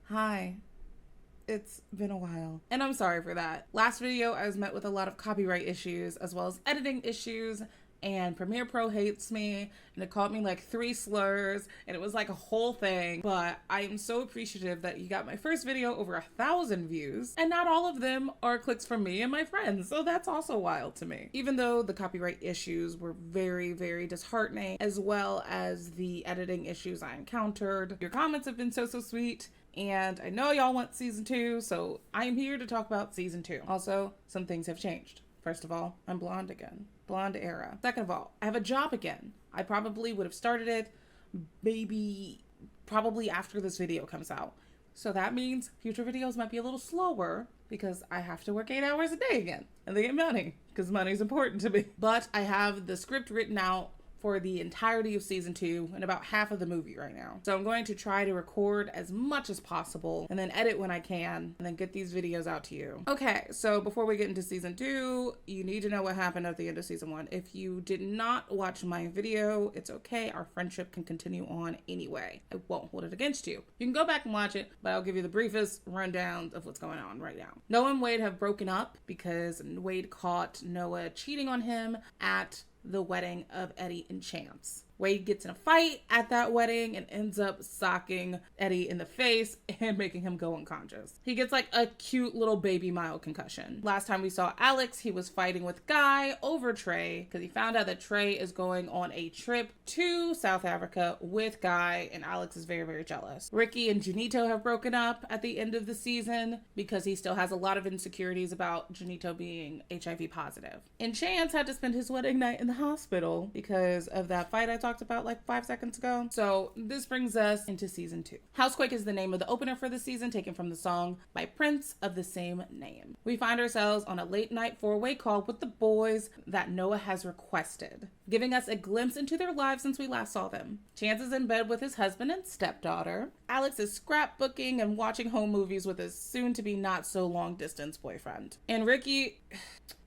Hi. It's been a while. And I'm sorry for that. Last video, I was met with a lot of copyright issues as well as editing issues, and Premiere Pro hates me, and it called me like 3 slurs, and it was like a whole thing. But I am so appreciative that you got my first video over 1,000 views, and not all of them are clicks from me and my friends, so that's also wild to me. Even though the copyright issues were very, very disheartening, as well as the editing issues I encountered, your comments have been so sweet. And I know y'all want season 2, so I'm here to talk about season 2. Also, some things have changed. First of all, I'm blonde again. Blonde era. Second of all, I have a job again. I probably would have started it probably after this video comes out. So that means future videos might be a little slower because I have to work 8 hours a day again. And they get money because money's important to me. But I have the script written out for the entirety of season 2 and about half of the movie right now. So I'm going to try to record as much as possible and then edit when I can and then get these videos out to you. Okay, so before we get into season 2, you need to know what happened at the end of season 1. If you did not watch my video, it's okay. Our friendship can continue on anyway. I won't hold it against you. You can go back and watch it, but I'll give you the briefest rundown of what's going on right now. Noah and Wade have broken up because Wade caught Noah cheating on him at the wedding of Eddie and Chance. Wade gets in a fight at that wedding and ends up socking Eddie in the face and making him go unconscious. He gets like a cute little baby mild concussion. Last time we saw Alex, he was fighting with Guy over Trey because he found out that Trey is going on a trip to South Africa with Guy, and Alex is very, very jealous. Ricky and Janito have broken up at the end of the season because he still has a lot of insecurities about Janito being HIV positive. And Chance had to spend his wedding night in the hospital because of that fight I talked about like 5 seconds ago. So this brings us into season 2. Housequake is the name of the opener for the season, taken from the song by Prince of the same name. We find ourselves on a late night 4-way call with the boys that Noah has requested, giving us a glimpse into their lives since we last saw them. Chance is in bed with his husband and stepdaughter. Alex is scrapbooking and watching home movies with his soon-to-be not-so-long distance boyfriend. And Ricky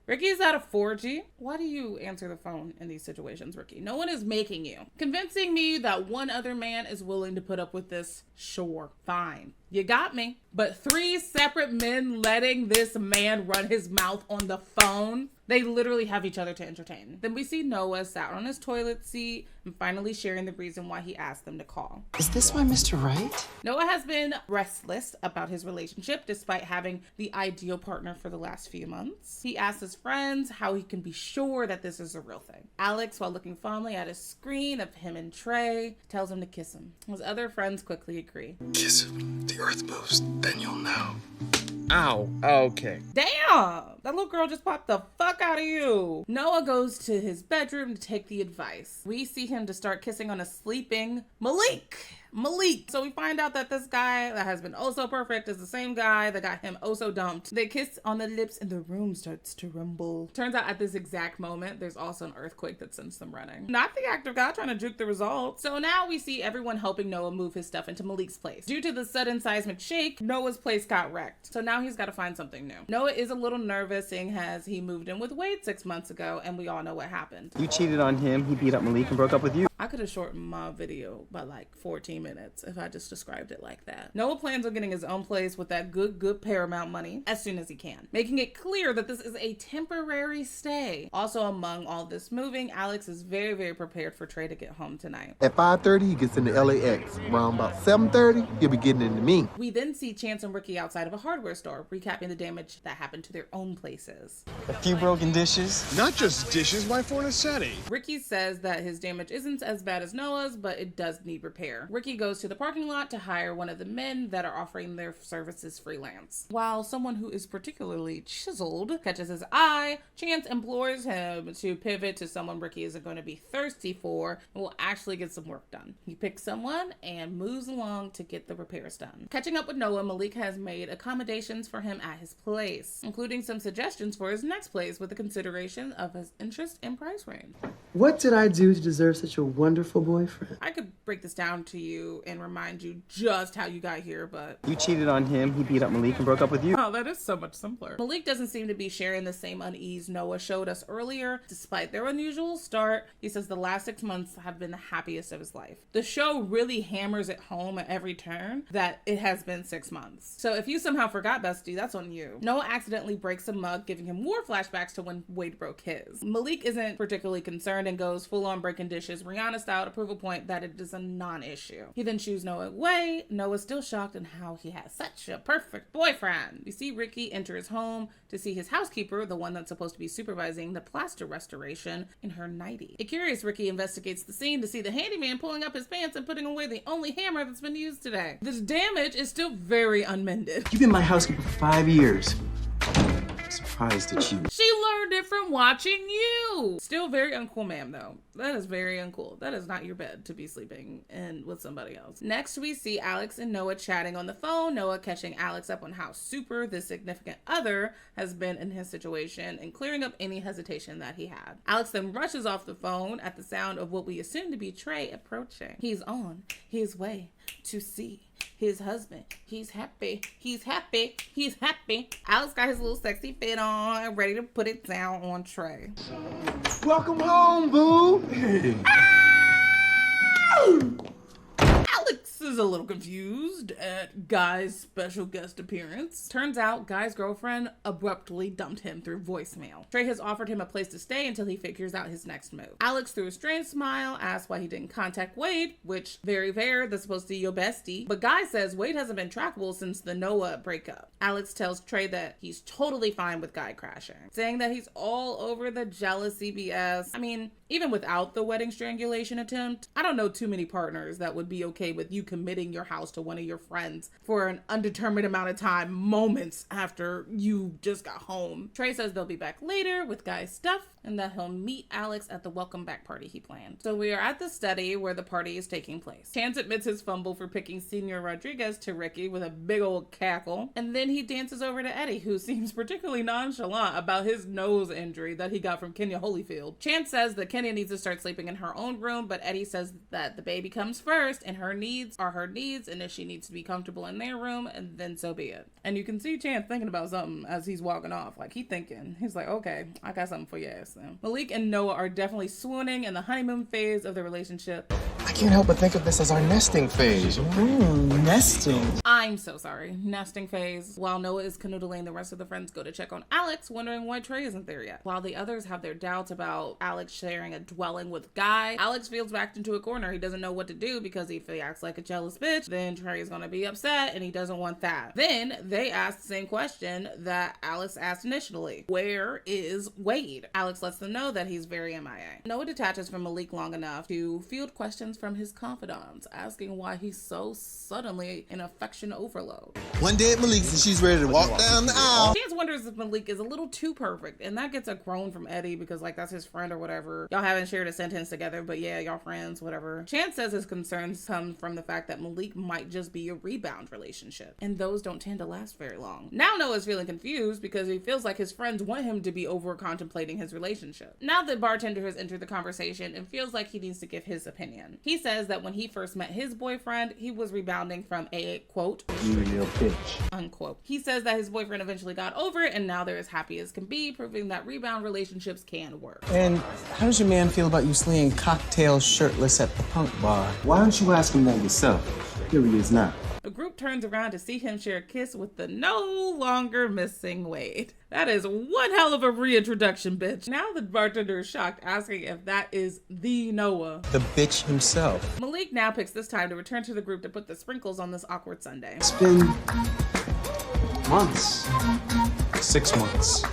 is at a 4G. Why do you answer the phone in these situations, Ricky? No one is making you. Convincing me that one other man is willing to put up with this? Sure, fine. You got me. But 3 separate men letting this man run his mouth on the phone? They literally have each other to entertain. Then we see Noah sat on his toilet seat and finally sharing the reason why he asked them to call. Is this why Mr. Right? Noah has been restless about his relationship despite having the ideal partner for the last few months. He asks his friends how he can be sure that this is a real thing. Alex, while looking fondly at his screen of him and Trey, tells him to kiss him. His other friends quickly agree. Kiss him. The earth moves, then you'll know. Ow. Okay. Damn! That little girl just popped the fuck out of you. Noah goes to his bedroom to take the advice. We see him to start kissing on a sleeping Malik. So we find out that this guy that has been oh so perfect is the same guy that got him oh so dumped. They kiss on the lips and the room starts to rumble. Turns out at this exact moment, there's also an earthquake that sends them running. Not the act of God trying to juke the results. So now we see everyone helping Noah move his stuff into Malik's place. Due to the sudden seismic shake, Noah's place got wrecked. So now he's got to find something new. Noah is a little nervous seeing as he moved in with Wade 6 months ago, and we all know what happened. You cheated on him, he beat up Malik and broke up with you. I could have shortened my video by like 14 minutes if I just described it like that. Noah plans on getting his own place with that good Paramount money as soon as he can, making it clear that this is a temporary stay. Also, among all this moving, Alex is very, very prepared for Trey to get home tonight. At 5:30, he gets into LAX. Around about 7:30, he'll be getting into me. We then see Chance and Ricky outside of a hardware store, recapping the damage that happened to their own places. A few broken dishes. Not just dishes, my fornicetti. Ricky says that his damage isn't as bad as Noah's, but it does need repair. Ricky goes to the parking lot to hire one of the men that are offering their services freelance. While someone who is particularly chiseled catches his eye, Chance implores him to pivot to someone Ricky isn't going to be thirsty for and will actually get some work done. He picks someone and moves along to get the repairs done. Catching up with Noah, Malik has made accommodations for him at his place, including some suggestions for his next place with the consideration of his interest and price range. What did I do to deserve such a wonderful boyfriend. I could break this down to you and remind you just how you got here, but You cheated on him, he beat up Malik and broke up with you. oh, that is so much simpler. Malik doesn't seem to be sharing the same unease Noah showed us earlier. Despite their unusual start, he says the last 6 months have been the happiest of his life. The show really hammers it home at every turn that it has been 6 months. So if you somehow forgot, bestie, that's on you. Noah accidentally breaks a mug, giving him more flashbacks to when Wade broke his. Malik isn't particularly concerned and goes full on breaking dishes, Rihanna style, to prove a point that it is a non-issue. He then shoos Noah away. Noah's still shocked in how he has such a perfect boyfriend. You see Ricky enter his home to see his housekeeper, the one that's supposed to be supervising the plaster restoration, in her nightie. A curious Ricky investigates the scene to see the handyman pulling up his pants and putting away the only hammer that's been used today. This damage is still very unmended. You've been my housekeeper for 5 years. Surprised at you. She learned it from watching you. Still very uncool, ma'am, though. That is very uncool. That is not your bed to be sleeping in with somebody else. Next, we see Alex and Noah chatting on the phone. Noah catching Alex up on how super the significant other has been in his situation and clearing up any hesitation that he had. Alex then rushes off the phone at the sound of what we assume to be Trey approaching. He's on his way to see his husband. He's happy. He's happy. He's happy. Alex got his little sexy fit on, ready to put it down on Trey. Welcome home, boo. Alex is a little confused at Guy's special guest appearance. Turns out Guy's girlfriend abruptly dumped him through voicemail. Trey has offered him a place to stay until he figures out his next move. Alex, through a strange smile, asks why he didn't contact Wade, which, very fair, that's supposed to be your bestie. But Guy says Wade hasn't been trackable since the Noah breakup. Alex tells Trey that he's totally fine with Guy crashing, saying that he's all over the jealousy BS. I mean, even without the wedding strangulation attempt, I don't know too many partners that would be okay with you committing your house to one of your friends for an undetermined amount of time, moments after you just got home. Trey says they'll be back later with Guy's stuff and that he'll meet Alex at the welcome back party he planned. So we are at the study where the party is taking place. Chance admits his fumble for picking Senor Rodriguez to Ricky with a big old cackle, and then he dances over to Eddie, who seems particularly nonchalant about his nose injury that he got from Kenya Holyfield. Chance says that Kenya needs to start sleeping in her own room, but Eddie says that the baby comes first and her needs are her needs, and if she needs to be comfortable in their room, and then so be it. And you can see Chance thinking about something as he's walking off. Like, he's like, okay, I got something for your ass then. Malik and Noah are definitely swooning in the honeymoon phase of their relationship. I can't help but think of this as our nesting phase. Nesting. I'm so sorry. Nesting phase. While Noah is canoodling, the rest of the friends go to check on Alex, wondering why Trey isn't there yet. While the others have their doubts about Alex sharing a dwelling with Guy, Alex feels backed into a corner. He doesn't know what to do because if he acts like a jealous bitch, then Trey is going to be upset and he doesn't want that. Then they ask the same question that Alex asked initially. Where is Wade? Alex lets them know that he's very MIA. Noah detaches from Malik long enough to field questions from his confidants, asking why he's so suddenly in affection overload. One day at Malik's and she's ready to walk down the aisle. Chance wonders if Malik is a little too perfect, and that gets a groan from Eddie because, like, that's his friend or whatever. Y'all haven't shared a sentence together, but yeah, y'all friends, whatever. Chance says his concerns come from the fact that Malik might just be a rebound relationship, and those don't tend to last very long. Now Noah's feeling confused because he feels like his friends want him to be over contemplating his relationship. Now the bartender has entered the conversation and feels like he needs to give his opinion. He says that when he first met his boyfriend, he was rebounding from a, quote, You real bitch. unquote. He says that his boyfriend eventually got over it and now they're as happy as can be, proving that rebound relationships can work. And how does your man feel about you slinging cocktails shirtless at the punk bar? Why don't you ask him that yourself? Here he is now. The group turns around to see him share a kiss with the no longer missing Wade. That is one hell of a reintroduction, bitch. Now the bartender is shocked, asking if that is the Noah. The bitch himself. Malik now picks this time to return to the group to put the sprinkles on this awkward Sunday. It's been months. 6 months.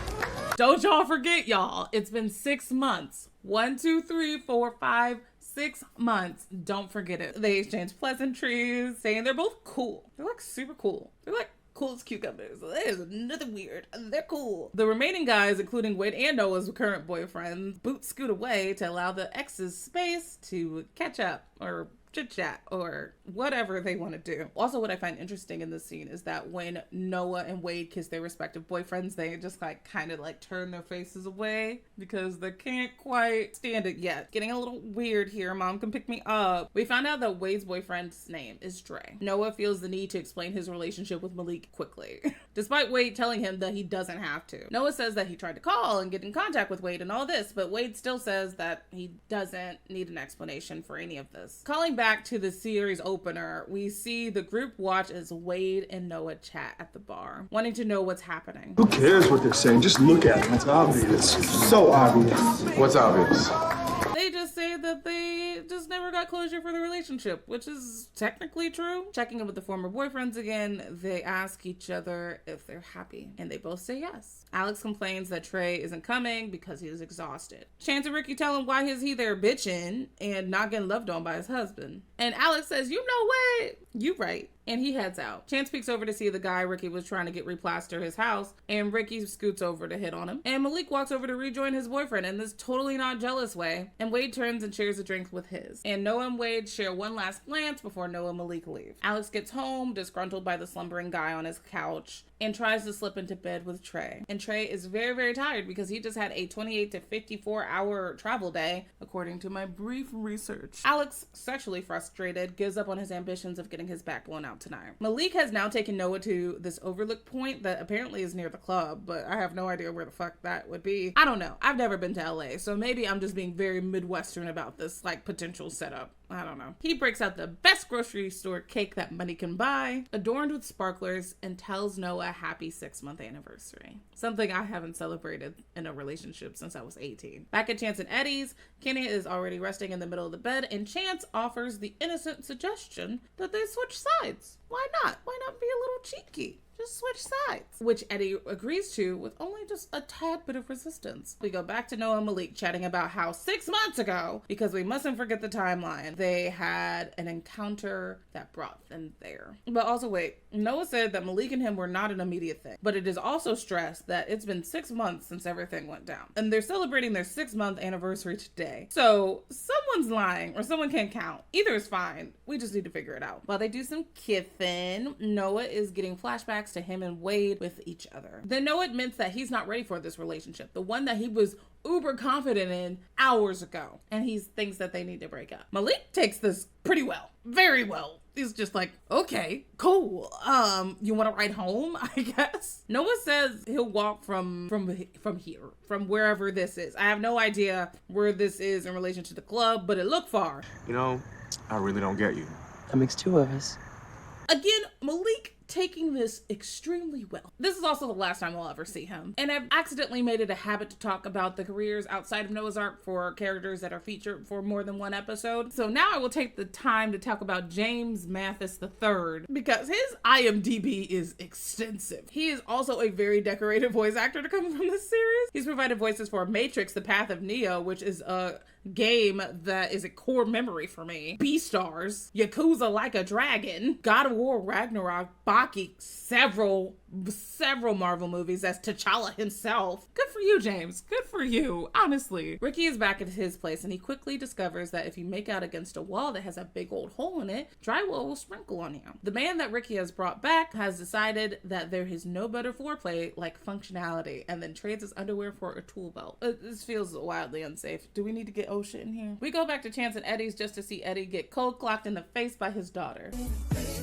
Don't y'all forget, y'all. It's been 6 months. 1, 2, 3, 4, 5, 6 months. Don't forget it. They exchange pleasantries, saying they're both cool. They're like super cool. They're like cool as cucumbers. There's nothing weird. They're cool. The remaining guys, including Wade and Noah's current boyfriend, scoot away to allow the ex's space to catch up or chit chat or whatever they want to do. Also, what I find interesting in this scene is that when Noah and Wade kiss their respective boyfriends, they just like kind of like turn their faces away because they can't quite stand it yet. Getting a little weird here. Mom can pick me up. We found out that Wade's boyfriend's name is Dre. Noah feels the need to explain his relationship with Malik quickly, despite Wade telling him that he doesn't have to. Noah says that he tried to call and get in contact with Wade and all this, but Wade still says that he doesn't need an explanation for any of this. Calling back to the series opener, we see the group watch as Wade and Noah chat at the bar, wanting to know what's happening. Who cares what they're saying? Just look at it. It's obvious. So obvious. What's obvious? They just say that they just never got closure for the relationship, which is technically true. Checking in with the former boyfriends again, they ask each other if they're happy, and they both say yes. Alex complains that Trey isn't coming because he is exhausted. Chance and Ricky tell him why is he there bitching and not getting loved on by his husband. And Alex says, you know what? You right. And he heads out. Chance peeks over to see the guy Ricky was trying to get replaster his house, and Ricky scoots over to hit on him. And Malik walks over to rejoin his boyfriend in this totally not jealous way, and Wade turns and shares a drink with his. And Noah and Wade share one last glance before Noah and Malik leave. Alex gets home, disgruntled by the slumbering guy on his couch, and tries to slip into bed with Trey. And Trey is very, very tired because he just had a 28 to 54 hour travel day, according to my brief research. Alex, sexually frustrated, gives up on his ambitions of getting his back blown out tonight. Malik has now taken Noah to this overlook point that apparently is near the club, but I have no idea where the fuck that would be. I don't know. I've never been to LA, so maybe I'm just being very Midwestern about this like potential setup. I don't know. He breaks out the best grocery store cake that money can buy, adorned with sparklers, and tells Noah a happy 6-month anniversary. Something I haven't celebrated in a relationship since I was 18. Back at Chance and Eddie's, Kenny is already resting in the middle of the bed, and Chance offers the innocent suggestion that they switch sides. Why not? Why not be a little cheeky? Just switch sides, which Eddie agrees to with only just a tad bit of resistance. We go back to Noah and Malik chatting about how 6 months ago, because we mustn't forget the timeline, they had an encounter that brought them there. But also wait, Noah said that Malik and him were not an immediate thing, but it is also stressed that it's been 6 months since everything went down. And they're celebrating their 6-month anniversary today. So someone's lying or someone can't count. Either is fine. We just need to figure it out. While they do some kissing, Noah is getting flashbacks to him and Wade with each other. Then Noah admits that he's not ready for this relationship, the one that he was uber confident in hours ago, and he thinks that they need to break up. Malik takes this pretty well, very well. He's just like, okay, cool. You want to ride home, I guess? Noah says he'll walk from here, from wherever this is. I have no idea where this is in relation to the club, but it looked far. You know, I really don't get you. That makes two of us. Again, Malik taking this extremely well. This is also the last time we'll ever see him. And I've accidentally made it a habit to talk about the careers outside of Noah's Ark for characters that are featured for more than one episode. So now I will take the time to talk about James Mathis III because his IMDb is extensive. He is also a very decorated voice actor to come from this series. He's provided voices for Matrix: The Path of Neo, which is a game that is a core memory for me. Beastars, Yakuza Like a Dragon, God of War Ragnarok, Baki, several Marvel movies as T'Challa himself. Good for you, James. Good for you. Honestly. Ricky is back at his place and he quickly discovers that if you make out against a wall that has a big old hole in it, drywall will sprinkle on you. The man that Ricky has brought back has decided that there is no better foreplay like functionality and then trades his underwear for a tool belt. This feels wildly unsafe. Do we need to get oh shit in here? We go back to Chance and Eddie's just to see Eddie get cold clocked in the face by his daughter.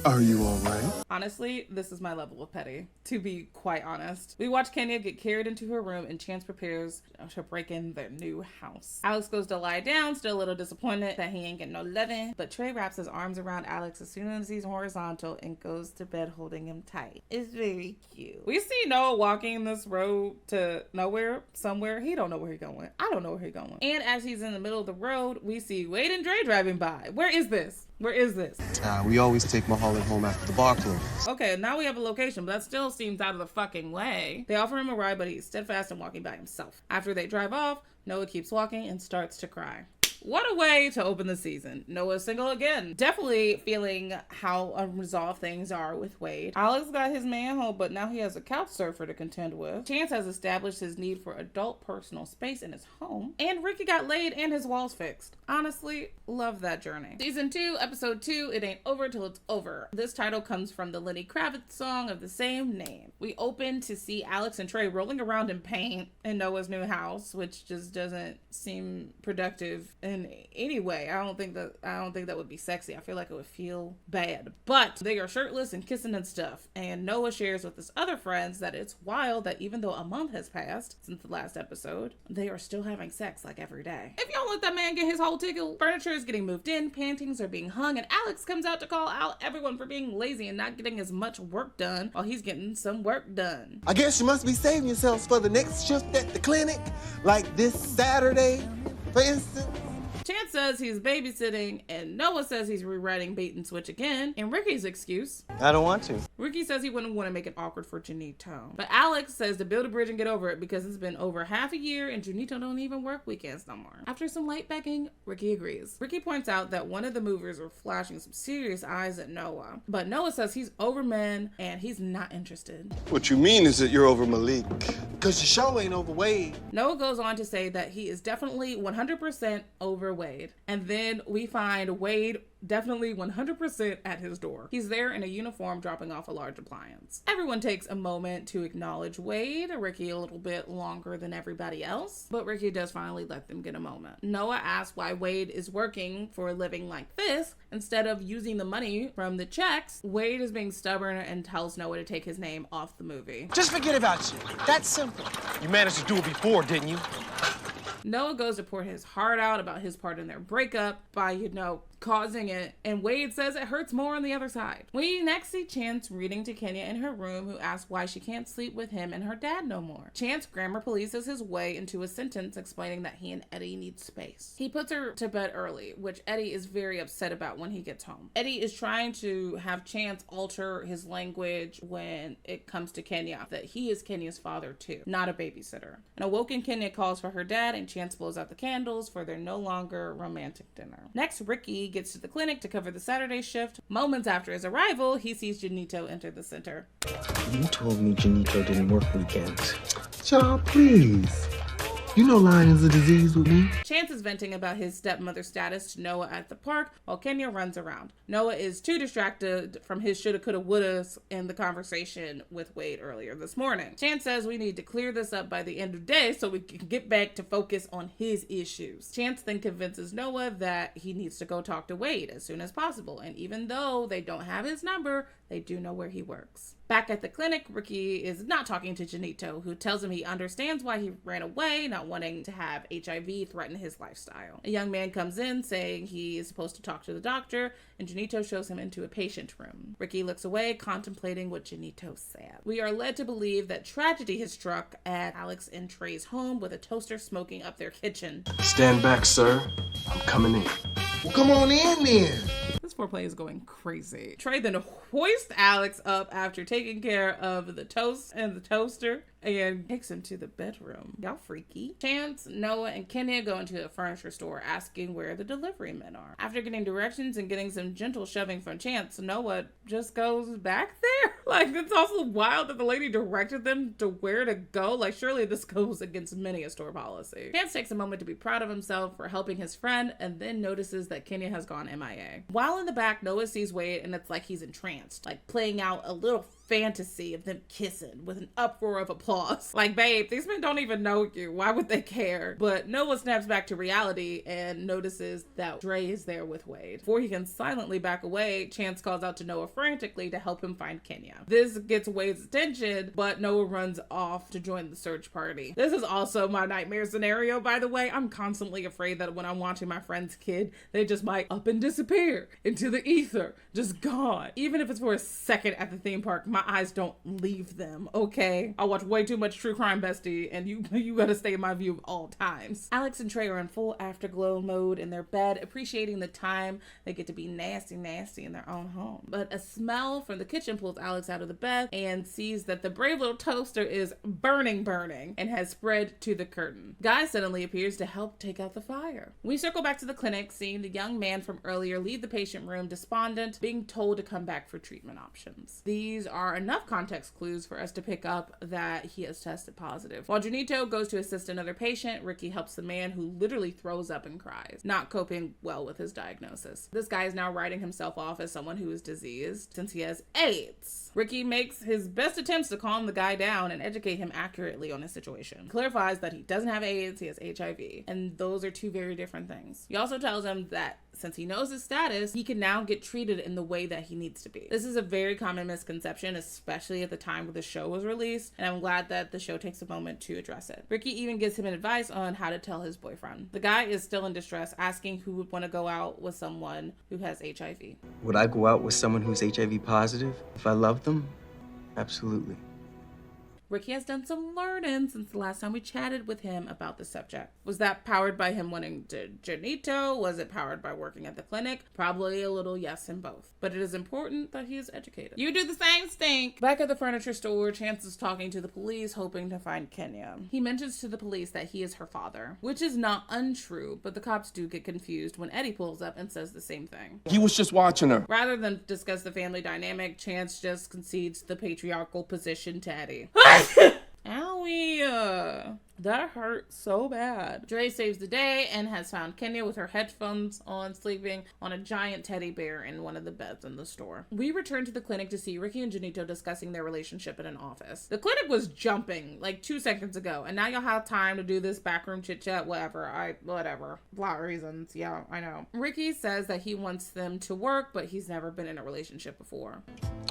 Are you all right? Honestly, this is my level of petty, to be quite honest. We watch Kenya get carried into her room and Chance prepares to break in their new house. Alex goes to lie down, still a little disappointed that he ain't getting no loving, but Trey wraps his arms around Alex as soon as he's horizontal and goes to bed holding him tight. It's very cute. We see Noah walking this road to nowhere, somewhere. He don't know where he's going. I don't know where he's going. And as he's in the middle of the road, we see Wade and Dre driving by. Where is this? Where is this? We always take Mulholland home after the bar closes. Okay, now we have a location, but that still seems out of the fucking way. They offer him a ride, but he's steadfast and walking by himself. After they drive off, Noah keeps walking and starts to cry. What a way to open the season. Noah's single again. Definitely feeling how unresolved things are with Wade. Alex got his manhole, but now he has a couch surfer to contend with. Chance has established his need for adult personal space in his home. And Ricky got laid and his walls fixed. Honestly, love that journey. Season 2, episode 2, It Ain't Over Till It's Over. This title comes from the Lenny Kravitz song of the same name. We open to see Alex and Trey rolling around in paint in Noah's new house, which just doesn't seem productive in any way. I don't think that would be sexy. I feel like it would feel bad. But they are shirtless and kissing and stuff. And Noah shares with his other friends that it's wild that even though a month has passed since the last episode, they are still having sex like every day. If y'all let that man get his whole tickle, furniture is getting moved in, paintings are being hung, and Alex comes out to call out everyone for being lazy and not getting as much work done while he's getting some work done. I guess you must be saving yourselves for the next shift at the clinic, like this Saturday, for instance. Chance says he's babysitting, and Noah says he's rewriting Bait and Switch again. And Ricky's excuse, I don't want to. Ricky says he wouldn't want to make it awkward for Janito. But Alex says to build a bridge and get over it because it's been over half a year and Janito don't even work weekends no more. After some light begging, Ricky agrees. Ricky points out that one of the movers were flashing some serious eyes at Noah. But Noah says he's over men and he's not interested. What you mean is that you're over Malik. Because your show ain't over Wade. Noah goes on to say that he is definitely 100% over Wade. And then we find Wade definitely 100% at his door. He's there in a uniform dropping off a large appliance. Everyone takes a moment to acknowledge Wade, Ricky a little bit longer than everybody else, but Ricky does finally let them get a moment. Noah asks why Wade is working for a living like this instead of using the money from the checks. Wade is being stubborn and tells Noah to take his name off the movie. Just forget about you. That's simple. You managed to do it before, didn't you? Noah goes to pour his heart out about his part in their breakup by, causing it, and Wade says it hurts more on the other side. We next see Chance reading to Kenya in her room, who asks why she can't sleep with him and her dad no more. Chance grammar polices his way into a sentence explaining that he and Eddie need space. He puts her to bed early, which Eddie is very upset about when he gets home. Eddie is trying to have Chance alter his language when it comes to Kenya, that he is Kenya's father too, not a babysitter. An awoken Kenya calls for her dad, and Chance blows out the candles for their no longer romantic dinner. Next, Ricky gets to the clinic to cover the Saturday shift. Moments after his arrival, he sees Janito enter the center. You told me Janito didn't work weekends. Child, please. You know lying is a disease with me. Chance is venting about his stepmother status to Noah at the park while Kenya runs around. Noah is too distracted from his shoulda, coulda, wouldas in the conversation with Wade earlier this morning. Chance says we need to clear this up by the end of the day so we can get back to focus on his issues. Chance then convinces Noah that he needs to go talk to Wade as soon as possible, and even though they don't have his number, they do know where he works. Back at the clinic, Ricky is not talking to Janito, who tells him he understands why he ran away, not wanting to have HIV threaten his lifestyle. A young man comes in saying he is supposed to talk to the doctor, and Janito shows him into a patient room. Ricky looks away, contemplating what Janito said. We are led to believe that tragedy has struck at Alex and Trey's home, with a toaster smoking up their kitchen. Stand back, sir. I'm coming in. Well, come on in then. This foreplay is going crazy. Trey then hoists Alex up after taking care of the toast and the toaster and takes him to the bedroom. Y'all freaky. Chance, Noah, and Kenya go into a furniture store asking where the delivery men are. After getting directions and getting some gentle shoving from Chance, Noah just goes back there. Like, it's also wild that the lady directed them to where to go. Like, surely this goes against many a store policy. Chance takes a moment to be proud of himself for helping his friend and then notices that Kenya has gone MIA. While in the back, Noah sees Wade and it's like he's entranced, like playing out a little fantasy of them kissing with an uproar of applause. Like, babe, these men don't even know you. Why would they care? But Noah snaps back to reality and notices that Dre is there with Wade. Before he can silently back away, Chance calls out to Noah frantically to help him find Kenya. This gets Wade's attention, but Noah runs off to join the search party. This is also my nightmare scenario, by the way. I'm constantly afraid that when I'm watching my friend's kid, they just might up and disappear into the ether, just gone. Even if it's for a second at the theme park, my eyes don't leave them, okay? I watch way too much true crime, bestie, and you gotta stay in my view at all times. Alex and Trey are in full afterglow mode in their bed, appreciating the time they get to be nasty in their own home. But a smell from the kitchen pulls Alex out of the bed and sees that the brave little toaster is burning, and has spread to the curtain. Guy suddenly appears to help take out the fire. We circle back to the clinic, seeing the young man from earlier leave the patient room despondent, being told to come back for treatment options. These are enough context clues for us to pick up that he has tested positive. While Junito goes to assist another patient, Ricky helps the man who literally throws up and cries, not coping well with his diagnosis. This guy is now writing himself off as someone who is diseased since he has AIDS. Ricky makes his best attempts to calm the guy down and educate him accurately on his situation. Clarifies that he doesn't have AIDS, he has HIV, and those are two very different things. He also tells him that since he knows his status, he can now get treated in the way that he needs to be. This is a very common misconception, especially at the time when the show was released, and I'm glad that the show takes a moment to address it. Ricky even gives him advice on how to tell his boyfriend. The guy is still in distress, asking who would want to go out with someone who has HIV. Would I go out with someone who's HIV positive if I loved them? Absolutely. Ricky has done some learning since the last time we chatted with him about the subject. Was that powered by him wanting to Janito? Was it powered by working at the clinic? Probably a little yes in both. But it is important that he is educated. You do the same stink! Back at the furniture store, Chance is talking to the police, hoping to find Kenya. He mentions to the police that he is her father, which is not untrue, but the cops do get confused when Eddie pulls up and says the same thing. He was just watching her. Rather than discuss the family dynamic, Chance just concedes the patriarchal position to Eddie. Owie, that hurt so bad. Dre saves the day and has found Kenya with her headphones on, sleeping on a giant teddy bear in one of the beds in the store. We return to the clinic to see Ricky and Janito discussing their relationship in an office. The clinic was jumping like 2 seconds ago, and now y'all have time to do this backroom chit chat, whatever. Plot reasons. Yeah, I know. Ricky says that he wants them to work, but he's never been in a relationship before.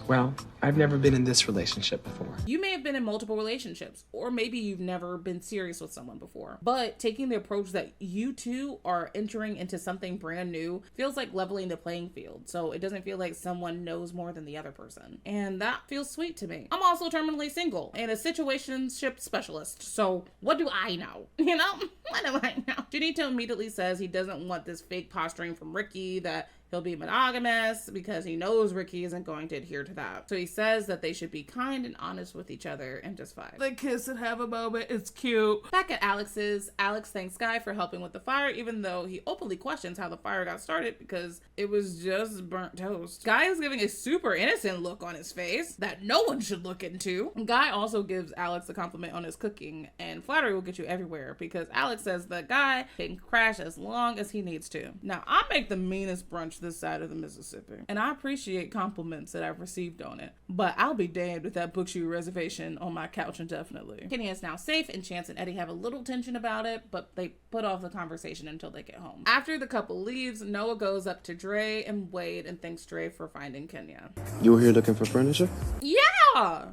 Well, I've never been in this relationship before. You may have been in multiple relationships, or maybe you've never been serious with someone before. But taking the approach that you two are entering into something brand new feels like leveling the playing field, so it doesn't feel like someone knows more than the other person. And that feels sweet to me. I'm also terminally single and a situationship specialist, so what do I know? You know? What do I know? Janito immediately says he doesn't want this fake posturing from Ricky that he'll be monogamous because he knows Ricky isn't going to adhere to that. So he says that they should be kind and honest with each other and just vibe. They kiss and have a moment. It's cute. Back at Alex's, Alex thanks Guy for helping with the fire, even though he openly questions how the fire got started because it was just burnt toast. Guy is giving a super innocent look on his face that no one should look into. Guy also gives Alex a compliment on his cooking, and flattery will get you everywhere because Alex says that Guy can crash as long as he needs to. Now, I make the meanest brunch this side of the Mississippi, and I appreciate compliments that I've received on it, but I'll be damned if that books you a reservation on my couch indefinitely. Kenya is now safe, and Chance and Eddie have a little tension about it, but they put off the conversation until they get home. After the couple leaves, Noah goes up to Dre and Wade and thanks Dre for finding Kenya. You were here looking for furniture? Yeah!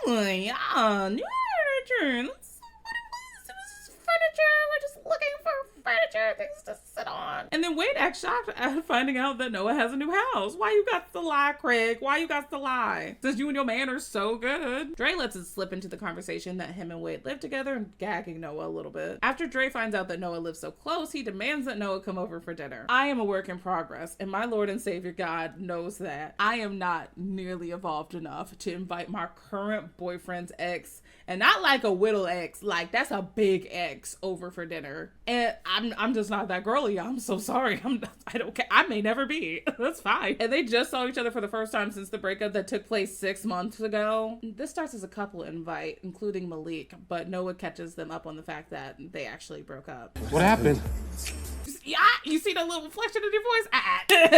New furniture. We're just looking for furniture, things to sit on. And then Wade acts shocked at finding out that Noah has a new house. Why you got to lie, Craig? Why you got to lie? Says you and your man are so good. Dre lets it slip into the conversation that him and Wade live together and gagging Noah a little bit. After Dre finds out that Noah lives so close, he demands that Noah come over for dinner. I am a work in progress, and my Lord and Savior God knows that. I am not nearly evolved enough to invite my current boyfriend's ex, and not like a whittle ex, like that's a big ex, over for dinner. And I'm just not that girly. I'm so sorry. I don't care. I may never be. That's fine. And they just saw each other for the first time since the breakup that took place 6 months ago. This starts as a couple invite, including Malik, but Noah catches them up on the fact that they actually broke up. What happened? Yeah, you see the little inflection in your voice?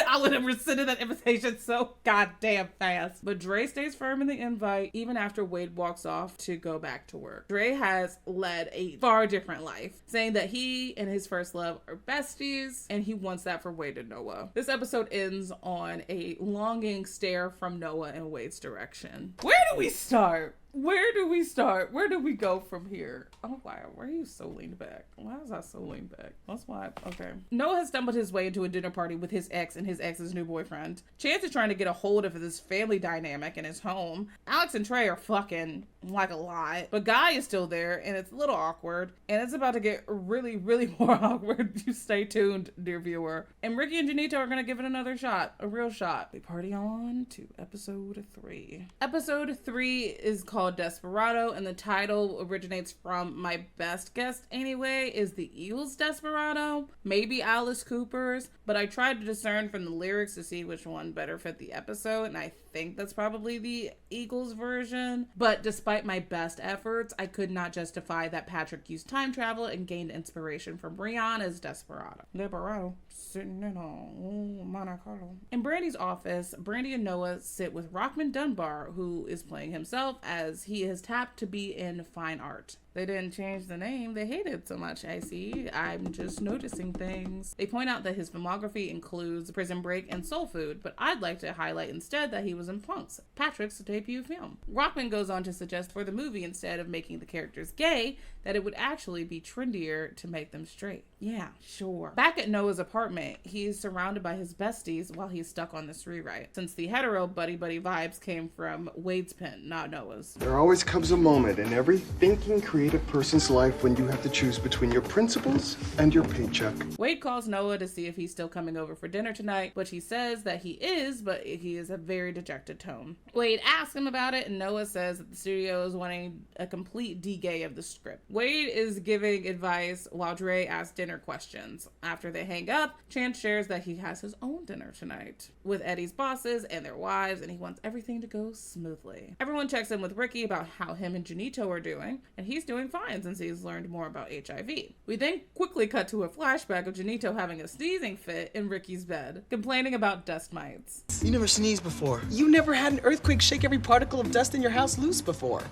I would have rescinded that invitation so goddamn fast. But Dre stays firm in the invite even after Wade walks off to go back to work. Dre has led a far different life, saying that he and his first love are besties, and he wants that for Wade and Noah. This episode ends on a longing stare from Noah in Wade's direction. Where do we start? Where do we start? Where do we go from here? Oh, wow. Why are you so leaned back? Why is that so leaned back? That's why. Okay. Noah has stumbled his way into a dinner party with his ex and his ex's new boyfriend. Chance is trying to get a hold of this family dynamic in his home. Alex and Trey are fucking like a lot, but Guy is still there and it's a little awkward, and it's about to get really, really more awkward. You stay tuned, dear viewer. And Ricky and Janito are going to give it another shot, a real shot. We party on to episode 3. Episode 3 is called Desperado, and the title originates from my best guess anyway, is the Eagles Desperado, maybe Alice Cooper's, but I tried to discern from the lyrics to see which one better fit the episode, and I think that's probably the Eagles version. But despite my best efforts, I could not justify that Patrick used time travel and gained inspiration from Rihanna's Desperado. Sitting in on Monte Carlo. In Brandy's office, Brandy and Noah sit with Rockman Dunbar, who is playing himself as he is tapped to be in fine art. They didn't change the name. They hate it so much, I see. I'm just noticing things. They point out that his filmography includes Prison Break and Soul Food, but I'd like to highlight instead that he was in Punks, Patrick's debut film. Rockman goes on to suggest for the movie, instead of making the characters gay, that it would actually be trendier to make them straight. Yeah, sure. Back at Noah's apartment, he's surrounded by his besties while he's stuck on this rewrite, since the hetero buddy-buddy vibes came from Wade's pen, not Noah's. There always comes a moment in every thinking, creative person's life when you have to choose between your principles and your paycheck. Wade calls Noah to see if he's still coming over for dinner tonight, which he says that he is, but he is a very dejected tone. Wade asks him about it, and Noah says that the studio is wanting a complete de-gay of the script. Wade is giving advice while Dre asks dinner questions. After they hang up, Chance shares that he has his own dinner tonight with Eddie's bosses and their wives, and he wants everything to go smoothly. Everyone checks in with Ricky about how him and Janito are doing, and he's doing fine since he's learned more about HIV. We then quickly cut to a flashback of Janito having a sneezing fit in Ricky's bed, complaining about dust mites. You never sneezed before. You never had an earthquake shake every particle of dust in your house loose before.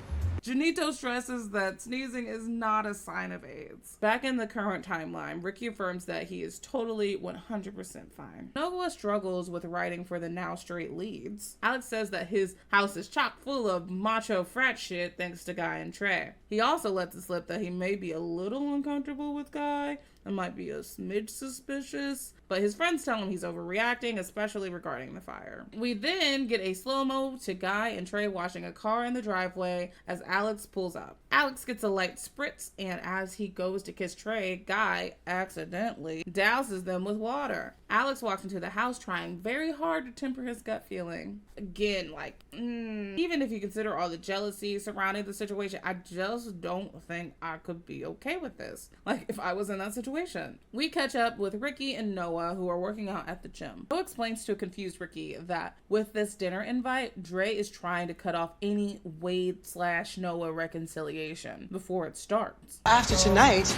Janito stresses that sneezing is not a sign of AIDS. Back in the current timeline, Ricky affirms that he is totally 100% fine. Noah struggles with writing for the now straight leads. Alex says that his house is chock full of macho frat shit thanks to Guy and Trey. He also lets it slip that he may be a little uncomfortable with Guy and might be a smidge suspicious, but his friends tell him he's overreacting, especially regarding the fire. We then get a slow-mo to Guy and Trey washing a car in the driveway as Alex pulls up. Alex gets a light spritz, and as he goes to kiss Trey, Guy accidentally douses them with water. Alex walks into the house trying very hard to temper his gut feeling. Again, even if you consider all the jealousy surrounding the situation, I just don't think I could be okay with this. Like, if I was in that situation. We catch up with Ricky and Noah, who are working out at the gym. Noah explains to a confused Ricky that with this dinner invite, Dre is trying to cut off any Wade/Noah reconciliation before it starts. After tonight,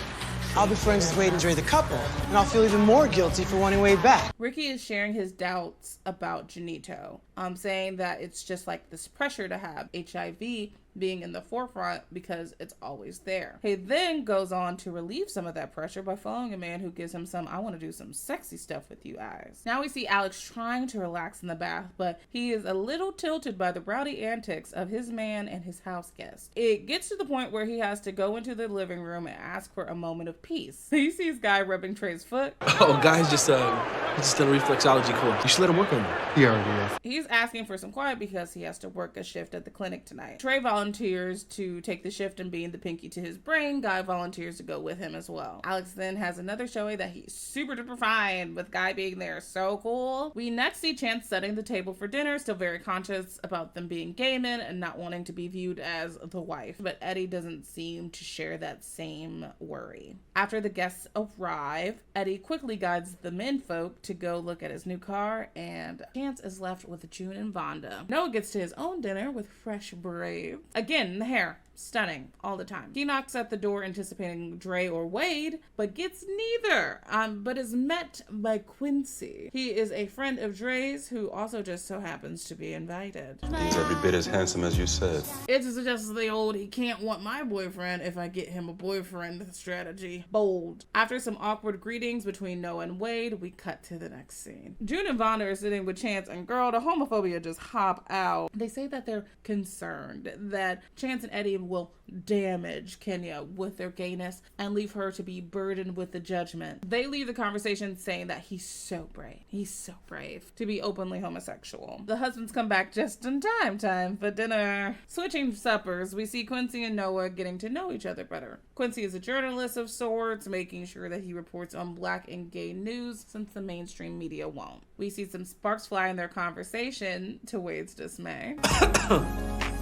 I'll be friends with Wade and Dre the couple, and I'll feel even more guilty for wanting Wade back. Ricky is sharing his doubts about Janito, saying that it's just like this pressure to have HIV being in the forefront because it's always there. He then goes on to relieve some of that pressure by following a man who gives him some "I want to do some sexy stuff with you" eyes. Now we see Alex trying to relax in the bath, but he is a little tilted by the rowdy antics of his man and his house guest. It gets to the point where he has to go into the living room and ask for a moment of peace. He sees Guy rubbing Trey's foot. Oh, Guy's just done a reflexology course. You should let him work on that. He already is. He's asking for some quiet because he has to work a shift at the clinic tonight. Trey volunteers to take the shift and being the pinky to his brain. Guy volunteers to go with him as well. Alex then has another showing that he's super duper fine, with Guy being there. So cool. We next see Chance setting the table for dinner, still very conscious about them being gay men and not wanting to be viewed as the wife, but Eddie doesn't seem to share that same worry. After the guests arrive, Eddie quickly guides the menfolk to go look at his new car, and Chance is left with June and Vonda. Noah gets to his own dinner with fresh braids. Again, the hair. Stunning all the time. He knocks at the door anticipating Dre or Wade, but gets neither, but is met by Quincy. He is a friend of Dre's who also just so happens to be invited. He's every bit as handsome as you said. It suggests the old he can't want my boyfriend if I get him a boyfriend strategy. Bold. After some awkward greetings between Noah and Wade, we cut to the next scene. June and Vonda are sitting with Chance, and girl, the homophobia just hop out. They say that they're concerned that Chance and Eddie will damage Kenya with their gayness and leave her to be burdened with the judgment. They leave the conversation saying that he's so brave to be openly homosexual. The husbands come back just in time for dinner. Switching suppers, we see Quincy and Noah getting to know each other better. Quincy is a journalist of sorts, making sure that he reports on black and gay news since the mainstream media won't. We see some sparks fly in their conversation to Wade's dismay. I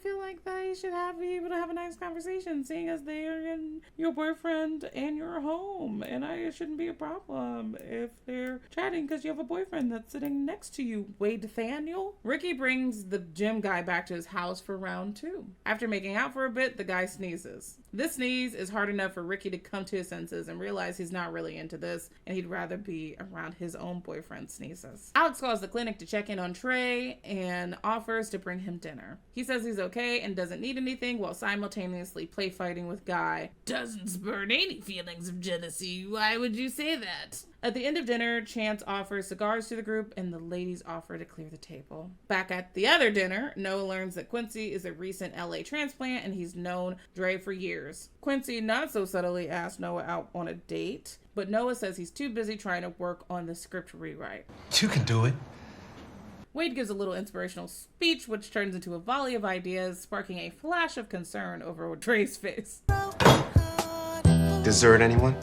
feel like they should be able to have a nice conversation, seeing as they are in your boyfriend and your home. And it shouldn't be a problem if they're chatting because you have a boyfriend that's sitting next to you. Wade Nathaniel? Ricky brings the gym guy back to his house for round 2. After making out for a bit, the guy sneezes. This sneeze is hard enough for Ricky to come to his senses and realize he's not really into this, and he'd rather be around his own boyfriend sneezes. Alex calls the clinic to check in on Trey and offers to bring him dinner. He says he's okay and doesn't need anything while simultaneously play fighting with Guy. Doesn't spur any feelings of jealousy. Why would you say that? At the end of dinner, Chance offers cigars to the group and the ladies offer to clear the table. Back at the other dinner, Noah learns that Quincy is a recent LA transplant and he's known Dre for years. Quincy not so subtly asks Noah out on a date, but Noah says he's too busy trying to work on the script rewrite. You can do it. Wade gives a little inspirational speech, which turns into a volley of ideas, sparking a flash of concern over Dre's face. Dessert, anyone?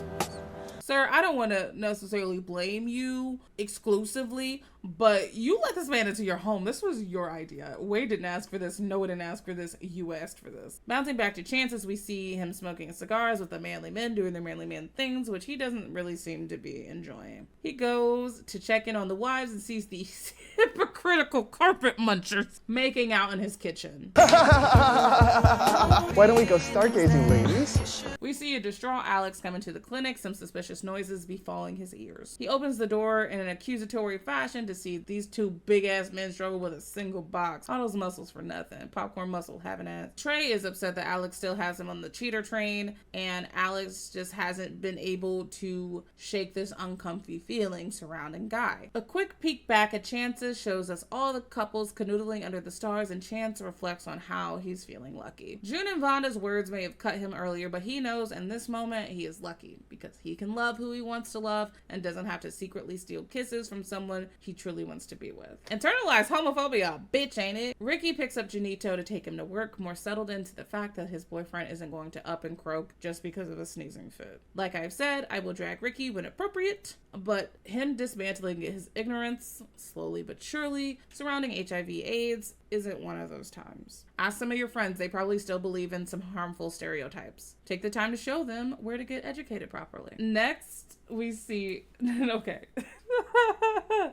Sir, I don't want to necessarily blame you exclusively, but you let this man into your home. This was your idea. Wade didn't ask for this. Noah didn't ask for this. You asked for this. Bouncing back to Chances, we see him smoking cigars with the manly men doing their manly man things, which he doesn't really seem to be enjoying. He goes to check in on the wives and sees these hypocritical carpet munchers making out in his kitchen. Why don't we go stargazing, ladies? We see a distraught Alex come into the clinic, some suspicious noises befalling his ears. He opens the door in an accusatory fashion to see these two big-ass men struggle with a single box. All those muscles for nothing. Popcorn muscle having ass. Trey is upset that Alex still has him on the cheater train, and Alex just hasn't been able to shake this uncomfy feeling surrounding Guy. A quick peek back at Chances shows us all the couples canoodling under the stars, and Chance reflects on how he's feeling lucky. June and Vonda's words may have cut him earlier, but he knows in this moment he is lucky because he can love who he wants to love and doesn't have to secretly steal kisses from someone he truly wants to be with. Internalized homophobia, bitch, ain't it? Ricky picks up Janito to take him to work, more settled into the fact that his boyfriend isn't going to up and croak just because of a sneezing fit. Like I've said, I will drag Ricky when appropriate, but him dismantling his ignorance, slowly but surely, surrounding HIV/AIDS isn't one of those times. Ask some of your friends, they probably still believe in some harmful stereotypes. Take the time to show them where to get educated properly. Next, we see... okay.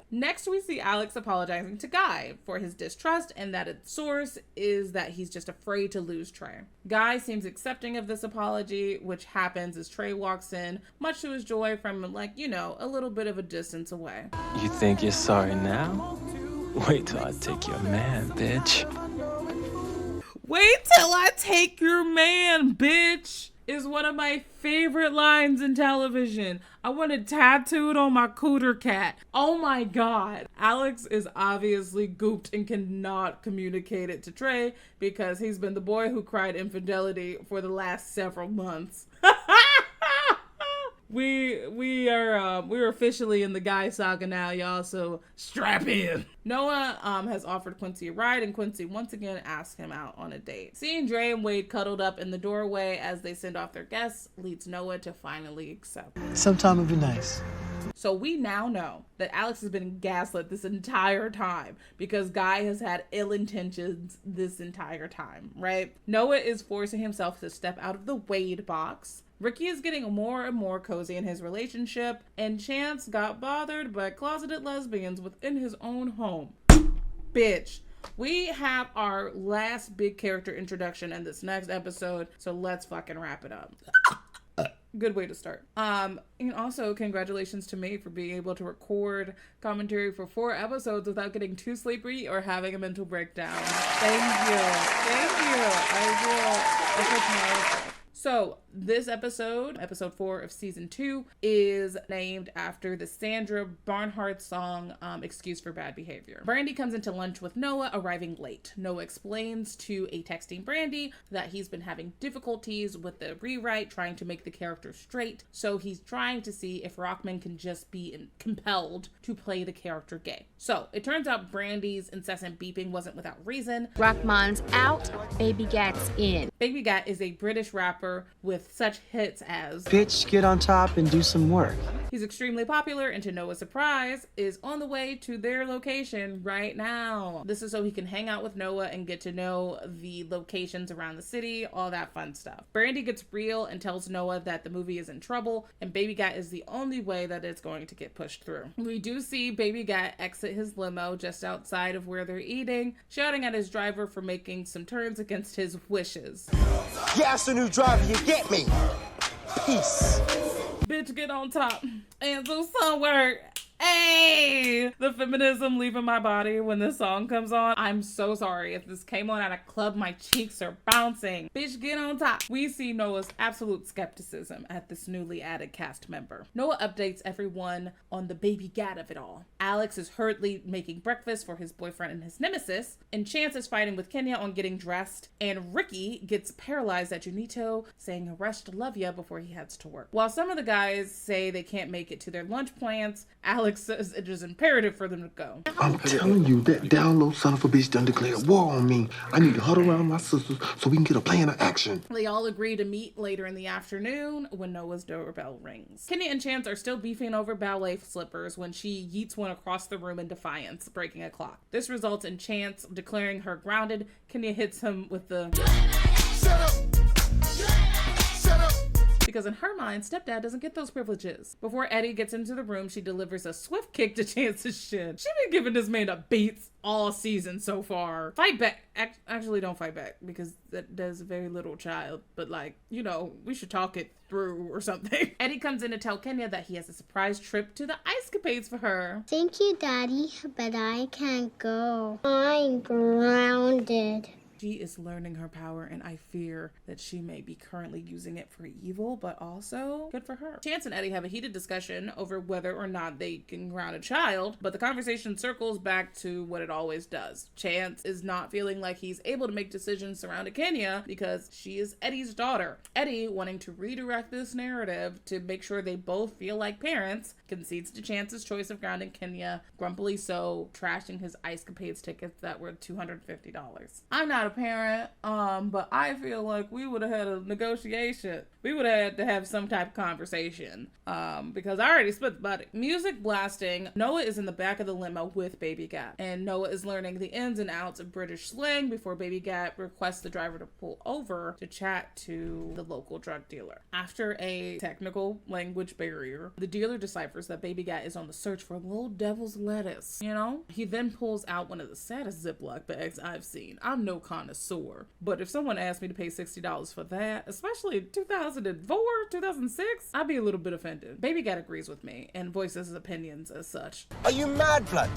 Next, we see Alex apologizing to Guy for his distrust and that its source is that he's just afraid to lose Trey. Guy seems accepting of this apology, which happens as Trey walks in, much to his joy from, like, you know, a little bit of a distance away. You think you're sorry now? Wait till I take your man, bitch. Wait till I take your man, bitch, is one of my favorite lines in television. I want it tattooed on my cooter cat. Oh my God. Alex is obviously gooped and cannot communicate it to Trey because he's been the boy who cried infidelity for the last several months. We're officially in the Guy saga now, y'all, so strap in. Noah has offered Quincy a ride, and Quincy once again asks him out on a date. Seeing Dre and Wade cuddled up in the doorway as they send off their guests leads Noah to finally accept. Sometime it'd be nice. So we now know that Alex has been gaslit this entire time because Guy has had ill intentions this entire time, right? Noah is forcing himself to step out of the Wade box. Ricky is getting more and more cozy in his relationship, and Chance got bothered by closeted lesbians within his own home. Bitch, We have our last big character introduction in this next episode, so let's fucking wrap it up. Good way to start. And also congratulations to me for being able to record commentary for 4 episodes without getting too sleepy or having a mental breakdown. Thank you. I will. So this episode 4 of season 2, is named after the Sandra Barnhart song, Excuse for Bad Behavior. Brandy comes into lunch with Noah, arriving late. Noah explains to a texting Brandy that he's been having difficulties with the rewrite, trying to make the character straight. So he's trying to see if Rockman can just be compelled to play the character gay. So it turns out Brandy's incessant beeping wasn't without reason. Rockman's out, Baby Gat's in. Baby Gat is a British rapper with such hits as Bitch, get on top and do some work. He's extremely popular, and to Noah's surprise, is on the way to their location right now. This is so he can hang out with Noah and get to know the locations around the city, all that fun stuff. Brandy gets real and tells Noah that the movie is in trouble, and Baby Gat is the only way that it's going to get pushed through. We do see Baby Gat exit his limo just outside of where they're eating, shouting at his driver for making some turns against his wishes. Yes, a new driver, you get me. Peace. Bitch, get on top and do some work. Hey, the feminism leaving my body when this song comes on. I'm so sorry. If this came on at a club, my cheeks are bouncing. Bitch, get on top. We see Noah's absolute skepticism at this newly added cast member. Noah updates everyone on the Baby Gat of it all. Alex is hurriedly making breakfast for his boyfriend and his nemesis, and Chance is fighting with Kenya on getting dressed, and Ricky gets paralyzed at Junito, saying a rush to love ya before he heads to work. While some of the guys say they can't make it to their lunch plans, Alex says it is imperative for them to go. I'm telling you, that down low son of a bitch done declared war on me. I need to huddle around my sisters so we can get a plan of action. They all agree to meet later in the afternoon when Noah's doorbell rings. Kenya and Chance are still beefing over ballet slippers when she yeets one across the room in defiance, breaking a clock. This results in Chance declaring her grounded. Kenya hits him with the Shut up. Shut up. because in her mind, stepdad doesn't get those privileges. Before Eddie gets into the room, she delivers a swift kick to Chance's shin. She's been giving this man a beats all season so far. Fight back. Actually, don't fight back, because there's a very little child. But like, you know, we should talk it through or something. Eddie comes in to tell Kenya that he has a surprise trip to the Ice Capades for her. Thank you, Daddy, but I can't go. I'm grounded. She is learning her power, and I fear that she may be currently using it for evil, but also good for her. Chance and Eddie have a heated discussion over whether or not they can ground a child, but the conversation circles back to what it always does. Chance is not feeling like he's able to make decisions surrounding Kenya because she is Eddie's daughter. Eddie, wanting to redirect this narrative to make sure they both feel like parents, concedes to Chance's choice of grounding Kenya, grumpily so, trashing his Ice Capades tickets that were $250. I'm not a parent, but I feel like we would have had a negotiation. We would have had to have some type of conversation, because I already split the money. Music blasting, Noah is in the back of the limo with Baby Gat, and Noah is learning the ins and outs of British slang before Baby Gat requests the driver to pull over to chat to the local drug dealer. After a technical language barrier, the dealer deciphers that Baby Gat is on the search for little devil's lettuce, you know? He then pulls out one of the saddest Ziploc bags I've seen. I'm no connoisseur, but if someone asked me to pay $60 for that, especially in 2004, 2006, I'd be a little bit offended. Baby Gat agrees with me and voices his opinions as such. Are you mad, blood?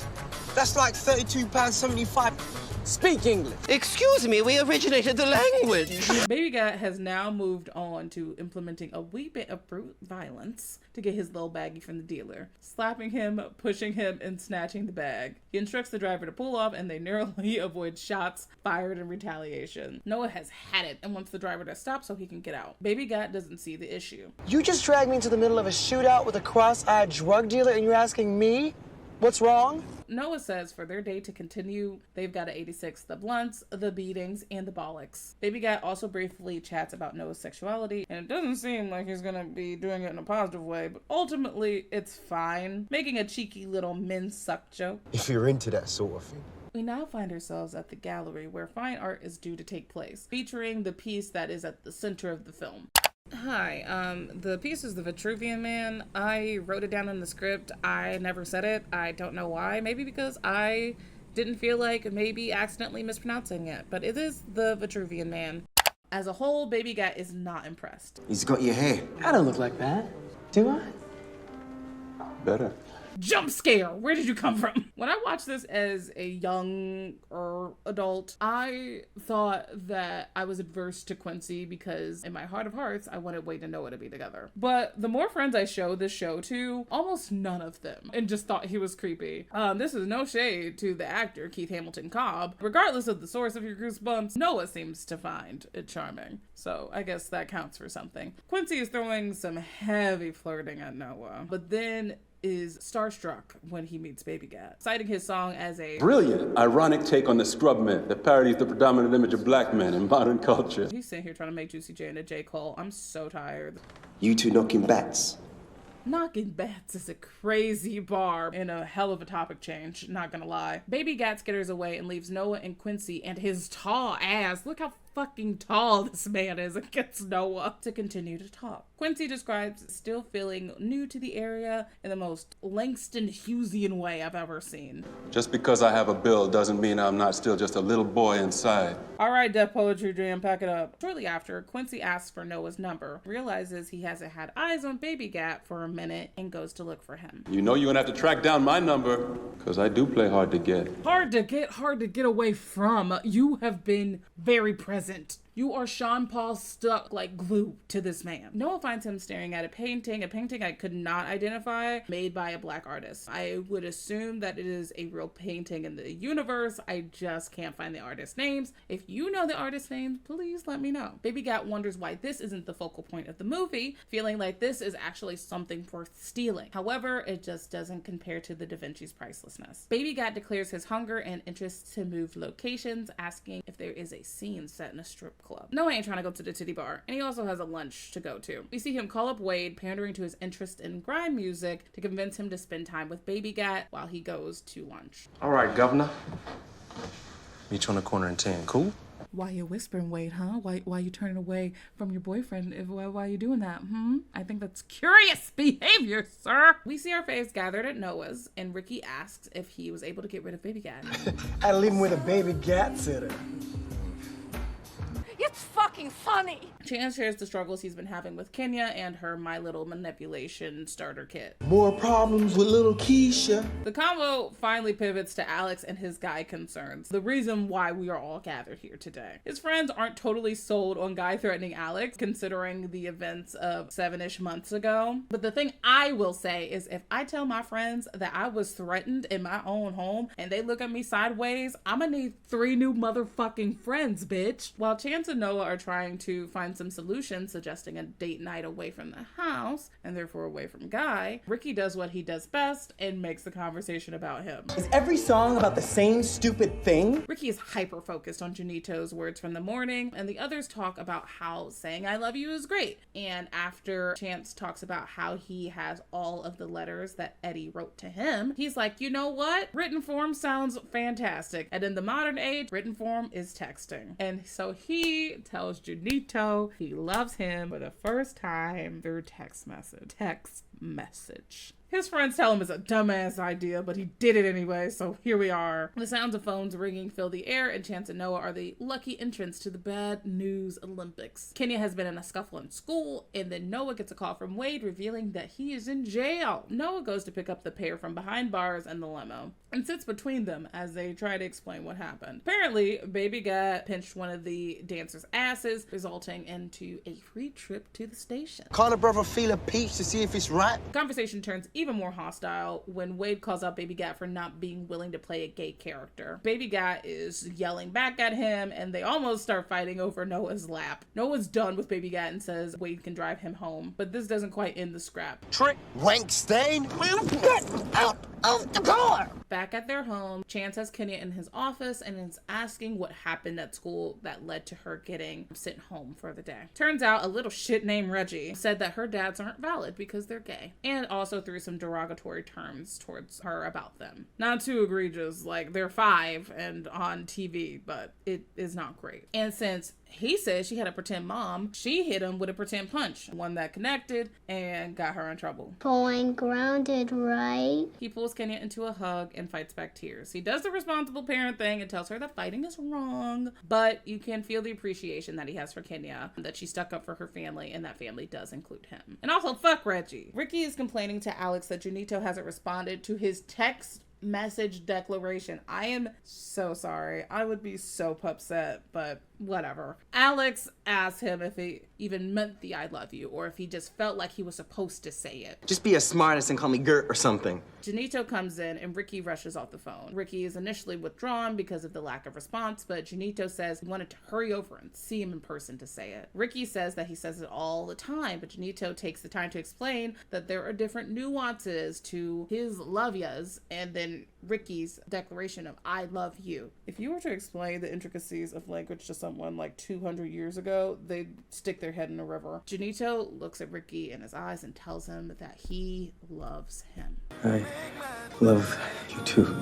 That's like £32.75. Speak English. Excuse me, we originated the language. Baby Gat has now moved on to implementing a wee bit of brute violence to get his little baggie from the dealer, slapping him, pushing him, and snatching the bag. He instructs the driver to pull off, and they narrowly avoid shots fired in retaliation. Noah has had it and wants the driver to stop so he can get out. Baby Gat doesn't see the issue. You just dragged me into the middle of a shootout with a cross-eyed drug dealer and you're asking me what's wrong? Noah says for their day to continue, they've got to 86 the blunts, the beatings, and the bollocks. Baby Gat also briefly chats about Noah's sexuality, and it doesn't seem like he's gonna be doing it in a positive way, but ultimately it's fine, making a cheeky little men suck joke. If you're into that sort of thing. We now find ourselves at the gallery where fine art is due to take place, featuring the piece that is at the center of the film. Hi, the piece is The Vitruvian Man. I wrote it down in the script. I never said it. I don't know why. Maybe because I Didn't feel like maybe accidentally mispronouncing it, but it is the Vitruvian Man. As a whole, Baby Gat is not impressed. He's got your hair. I don't look like that. Do I? Better. Jump scare! Where did you come from? When I watched this as a young or adult, I thought that I was adverse to Quincy because in my heart of hearts, I wanted Wade and Noah to be together. But the more friends I showed this show to, almost none of them, and just thought he was creepy. This is no shade to the actor, Keith Hamilton Cobb. Regardless of the source of your goosebumps, Noah seems to find it charming. So I guess that counts for something. Quincy is throwing some heavy flirting at Noah, but then is starstruck when he meets Baby Gat, citing his song as a Brilliant, ironic take on the scrub myth that parodies the predominant image of black men in modern culture. He's sitting here trying to make Juicy J into J. Cole. I'm so tired. You two knocking bats. Knocking bats is a crazy bar and a hell of a topic change, not gonna lie. Baby Gat skitters away and leaves Noah and Quincy and his tall ass, look how fucking tall this man is, against Noah, to continue to talk. Quincy describes still feeling new to the area in the most Langston Hughesian way I've ever seen. Just because I have a bill doesn't mean I'm not still just a little boy inside. All right, Def Poetry Jam, pack it up. Shortly after, Quincy asks for Noah's number, realizes he hasn't had eyes on Baby Gat for a minute, and goes to look for him. You know you're gonna have to track down my number, because I do play hard to get. Hard to get away from. You have been very present. You are Sean Paul stuck like glue to this man. Noah finds him staring at a painting I could not identify, made by a black artist. I would assume that it is a real painting in the universe. I just can't find the artist names. If you know the artist names, please let me know. Baby Gat wonders why this isn't the focal point of the movie, feeling like this is actually something worth stealing. However, it just doesn't compare to the Da Vinci's pricelessness. Baby Gat declares his hunger and interest to move locations, asking if there is a scene set in a strip club. Noah ain't trying to go to the titty bar, and he also has a lunch to go to. We see him call up Wade, pandering to his interest in grime music to convince him to spend time with Baby Gat while he goes to lunch. All right, Governor. Meet you on the corner in 10. Cool? Why you whispering, Wade, huh? Why you turning away from your boyfriend? Why you doing that, I think that's curious behavior, sir. We see our faves gathered at Noah's, and Ricky asks if he was able to get rid of Baby Gat. I had to leave him with a baby gat sitter. It's fucking funny. Chance shares the struggles he's been having with Kenya and her My Little Manipulation starter kit. More problems with little Keisha. The convo finally pivots to Alex and his guy concerns, the reason why we are all gathered here today. His friends aren't totally sold on Guy threatening Alex, considering the events of 7-ish months ago. But the thing I will say is if I tell my friends that I was threatened in my own home and they look at me sideways, I'm gonna need 3 new motherfucking friends, bitch. While Chance and Noah are trying to find some solutions, suggesting a date night away from the house and therefore away from Guy, Ricky does what he does best and makes the conversation about him. Is every song about the same stupid thing? Ricky is hyper focused on Janito's words from the morning, and the others talk about how saying I love you is great. And after Chance talks about how he has all of the letters that Eddie wrote to him, he's like, you know what? Written form sounds fantastic. And in the modern age, written form is texting. And so he tells Janito he loves him for the first time through text message. His friends tell him it's a dumbass idea, but he did it anyway, so here we are. The sounds of phones ringing fill the air, and Chance and Noah are the lucky entrants to the Bad News Olympics. Kenya has been in a scuffle in school, and then Noah gets a call from Wade revealing that he is in jail. Noah goes to pick up the pair from behind bars and the limo, and sits between them as they try to explain what happened. Apparently, Baby Gat pinched one of the dancers' asses, resulting into a free trip to the station. Call a brother feel a peach to see if it's right. The conversation turns even more hostile when Wade calls out Baby Gat for not being willing to play a gay character. Baby Gat is yelling back at him, and they almost start fighting over Noah's lap. Noah's done with Baby Gat and says Wade can drive him home, but this doesn't quite end the scrap. Trick, wank stain, get out of the car! Back at their home, Chance has Kenya in his office and is asking what happened at school that led to her getting sent home for the day. Turns out a little shit named Reggie said that her dads aren't valid because they're gay, and also threw some derogatory terms towards her about them. Not too egregious, like they're 5 and on TV, but it is not great. And since He said she had a pretend mom. She hit him with a pretend punch, one that connected and got her in trouble. Going grounded, right? He pulls Kenya into a hug and fights back tears. He does the responsible parent thing and tells her that fighting is wrong, but you can feel the appreciation that he has for Kenya, that she stuck up for her family, and that family does include him. And also, fuck Reggie. Ricky is complaining to Alex that Junito hasn't responded to his text message declaration. I am so sorry. I would be so upset, but whatever. Alex asked him if he even meant the I love you, or if he just felt like he was supposed to say it. Just be a smartass and call me Gert or something. Junito comes in and Ricky rushes off the phone. Ricky is initially withdrawn because of the lack of response, but Junito says he wanted to hurry over and see him in person to say it. Ricky says that he says it all the time, but Junito takes the time to explain that there are different nuances to his love yas and then Ricky's declaration of I love you. If you were to explain the intricacies of language to someone like 200 years ago, they'd stick their head in a river. Junito looks at Ricky in his eyes and tells him that he loves him. I love you too.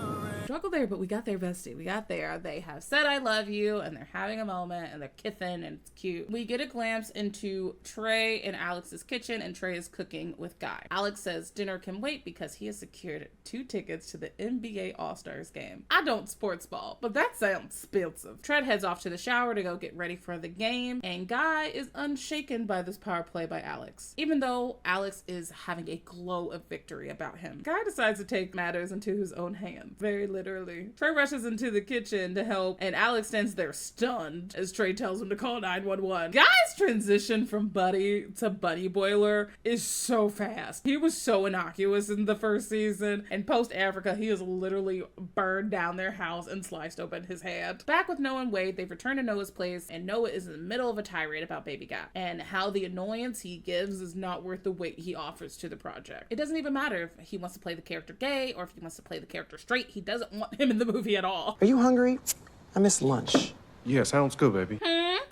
Struggle there, but we got there, bestie. We got there. They have said I love you, and they're having a moment, and they're kissing, and it's cute. We get a glimpse into Trey in Alex's kitchen, and Trey is cooking with Guy. Alex says dinner can wait because he has secured 2 tickets to the NBA All-Stars game. I don't sports ball, but that sounds expensive. Tread heads off to the shower to go get ready for the game, and Guy is unshaken by this power play by Alex. Even though Alex is having a glow of victory about him, Guy decides to take matters into his own hands. Very literally. Trey rushes into the kitchen to help, and Alex stands there stunned as Trey tells him to call 911. Guy's transition from buddy to buddy boiler is so fast. He was so innocuous in the first season, and post-Africa, he has literally burned down their house and sliced open his hand. Back with Noah and Wade, they've returned to Noah's place, and Noah is in the middle of a tirade about Baby Gap, and how the annoyance he gives is not worth the weight he offers to the project. It doesn't even matter if he wants to play the character gay, or if he wants to play the character straight. He doesn't want him in the movie at all. Are you hungry? I miss lunch. Yeah, sounds good, baby.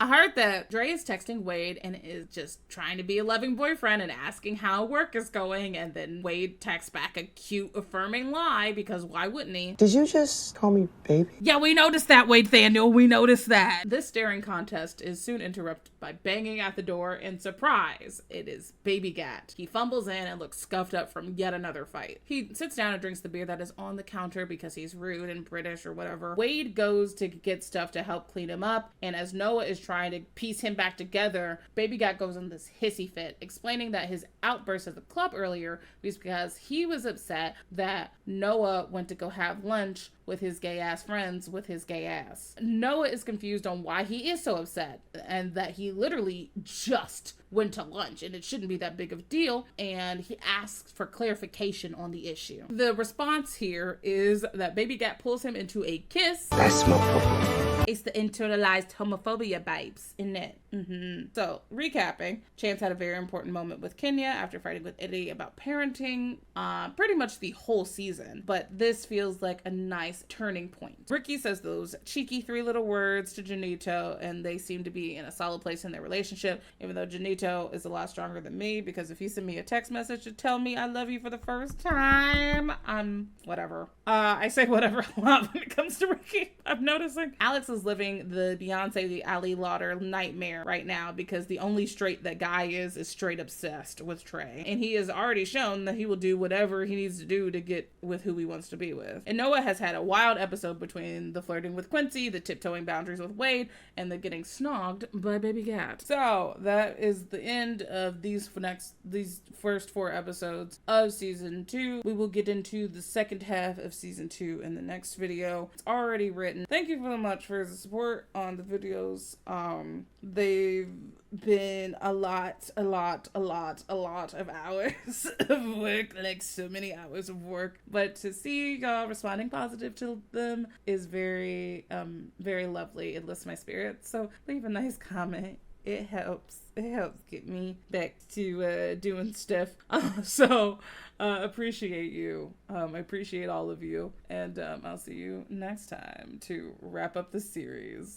I heard that Dre is texting Wade and is just trying to be a loving boyfriend and asking how work is going, and then Wade texts back a cute affirming lie, because why wouldn't he? Did you just call me baby? Yeah, we noticed that, Wade Daniel. We noticed that. This staring contest is soon interrupted by banging at the door, and surprise, it is Baby Gat. He fumbles in and looks scuffed up from yet another fight. He sits down and drinks the beer that is on the counter because he's rude and British or whatever. Wade goes to get stuff to help clean him up, and as Noah is trying to piece him back together, Baby Gat goes on this hissy fit, explaining that his outburst at the club earlier was because he was upset that Noah went to go have lunch with his gay ass friends with his gay ass. Noah is confused on why he is so upset, and that he literally just went to lunch and it shouldn't be that big of a deal, and he asks for clarification on the issue. The response here is that Baby Gat pulls him into a kiss. That's my problem. It's the internalized homophobia, babes, isn't it? So, recapping, Chance had a very important moment with Kenya after fighting with Eddie about parenting pretty much the whole season, but this feels like a nice turning point. Ricky says those cheeky 3 little words to Junito, and they seem to be in a solid place in their relationship, even though Junito is a lot stronger than me, because if he sent me a text message to tell me I love you for the first time, I'm whatever. I say whatever a lot when it comes to Ricky, I'm noticing. Alex is living the Beyonce, the Ali Lauder nightmare right now, because the only straight that Guy is straight obsessed with Trey, and he has already shown that he will do whatever he needs to do to get with who he wants to be with. And Noah has had a wild episode between the flirting with Quincy, the tiptoeing boundaries with Wade, and the getting snogged by Baby Gat. So that is the end of these first 4 episodes of season 2. We will get into the second half of season 2 in the next video. It's already written. Thank you so much for the support on the videos. They've been a lot of hours of work, like so many hours of work, but to see y'all responding positive to them is very lovely. It lifts my spirits, so leave a nice comment. It helps get me back to doing stuff. Appreciate you. I appreciate all of you, and I'll see you next time to wrap up the series.